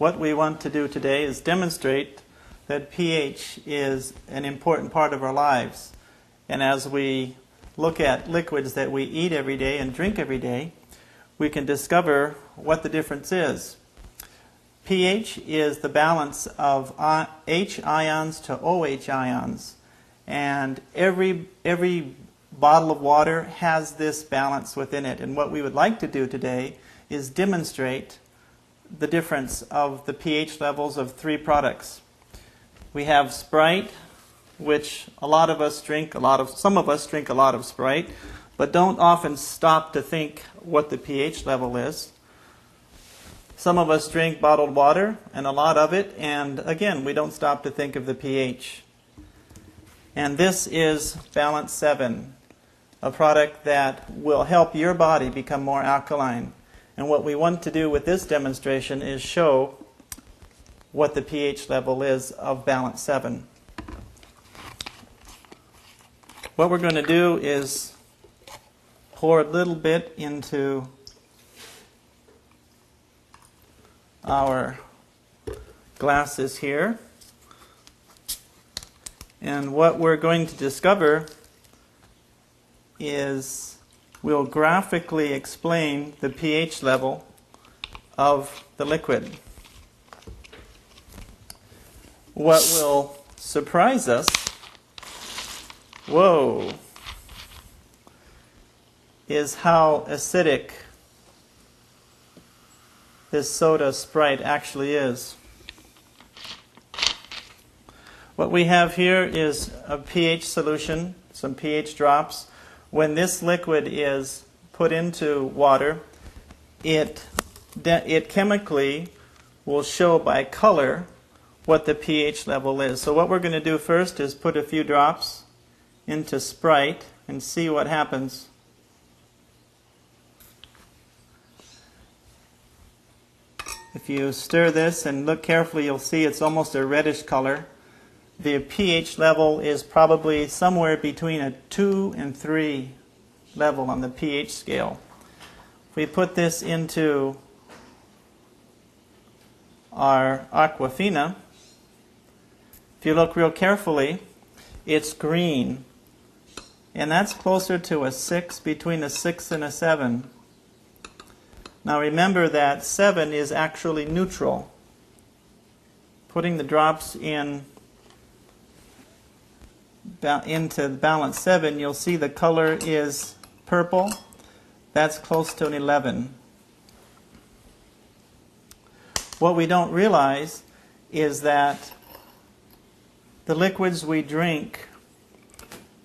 What we want to do today is demonstrate that pH is an important part of our lives. And as we look at liquids that we eat every day and drink every day, we can discover what the difference is. pH is the balance of H ions to OH ions. And every bottle of water has this balance within it. And what we would like to do today is demonstrate the difference of the pH levels of three products. We have Sprite, which some of us drink a lot of Sprite, but don't often stop to think what the pH level is. Some of us drink bottled water, and a lot of it, and again, we don't stop to think of the pH. And this is Balance 7, a product that will help your body become more alkaline. And what we want to do with this demonstration is show what the pH level is of Balance 7. What we're going to do is pour a little bit into our glasses here. And what we're going to discover is we'll graphically explain the pH level of the liquid. What will surprise us, is how acidic this soda Sprite actually is. What we have here is a pH solution, some pH drops. When this liquid is put into water, it chemically will show by color what the pH level is. So what we're going to do first is put a few drops into Sprite and see what happens. If you stir this and look carefully, you'll see it's almost a reddish color. The pH level is probably somewhere between a 2 and 3 level on the pH scale. If we put this into our Aquafina, if you look real carefully, it's green. And that's closer to a 6, between a 6 and a 7. Now remember that 7 is actually neutral. Putting the drops into Balance 7, you'll see the color is purple. That's close to an 11. What we don't realize is that the liquids we drink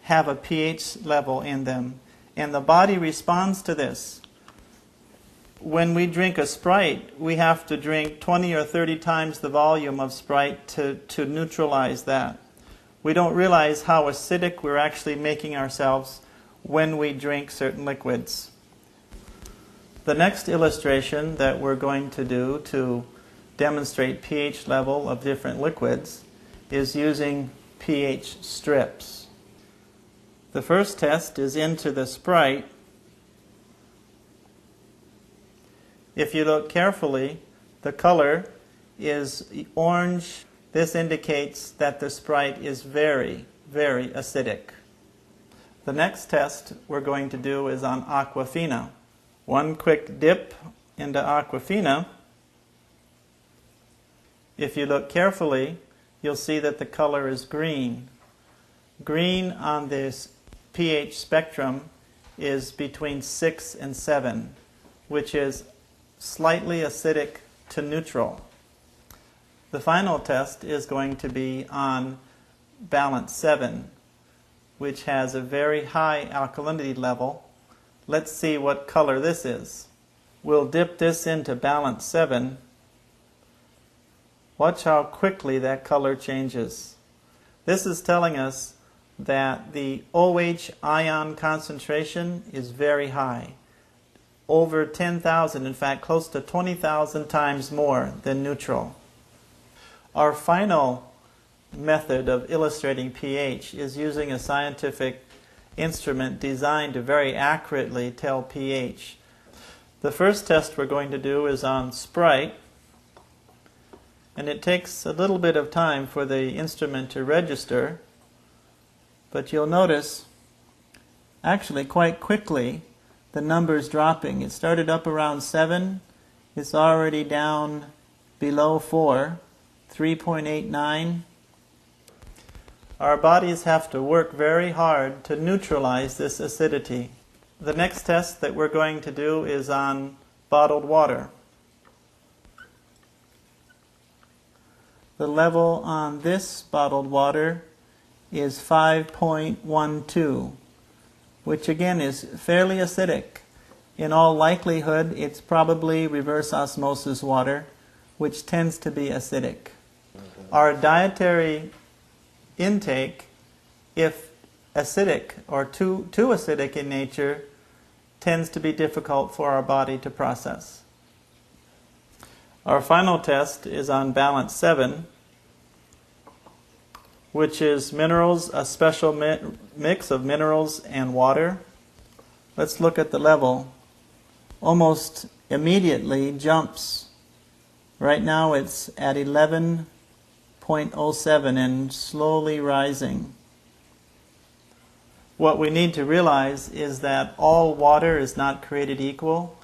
have a pH level in them, and the body responds to this. When we drink a Sprite, we have to drink 20 or 30 times the volume of Sprite to neutralize that. We don't realize how acidic we're actually making ourselves when we drink certain liquids. The next illustration that we're going to do to demonstrate pH level of different liquids is using pH strips. The first test is into the Sprite. If you look carefully, the color is orange. This indicates that the Sprite is very, very acidic. The next test we're going to do is on Aquafina. One quick dip into Aquafina. If you look carefully, you'll see that the color is green. Green on this pH spectrum is between 6 and 7, which is slightly acidic to neutral. The final test is going to be on Balance 7, which has a very high alkalinity level. Let's see what color this is. We'll dip this into Balance 7. Watch how quickly that color changes. This is telling us that the OH ion concentration is very high. Over 10,000, in fact close to 20,000 times more than neutral. Our final method of illustrating pH is using a scientific instrument designed to very accurately tell pH. The first test we're going to do is on Sprite. And it takes a little bit of time for the instrument to register, but you'll notice actually quite quickly the numbers dropping. It started up around 7, it's already down below 4, 3.89. Our bodies have to work very hard to neutralize this acidity. The next test that we're going to do is on bottled water. The level on this bottled water is 5.12, which again is fairly acidic. In all likelihood, it's probably reverse osmosis water, which tends to be acidic. Our dietary intake, if acidic or too acidic in nature, tends to be difficult for our body to process. Our final test is on balance 7, which is minerals, a special mix of minerals and water. Let's look at the level. Almost immediately jumps. Right now it's at 11.07 and slowly rising. What we need to realize is that all water is not created equal,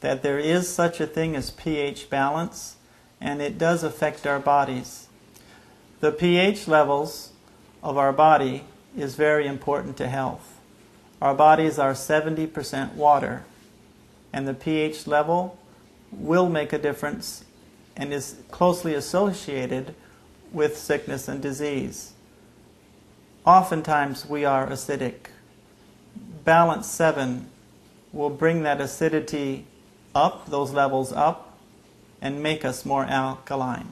that there is such a thing as pH balance, and it does affect our bodies. The pH levels of our body is very important to health. Our bodies are 70% water, and the pH level will make a difference and is closely associated with sickness and disease. Oftentimes we are acidic. Balance 7 will bring that acidity up, those levels up, and make us more alkaline.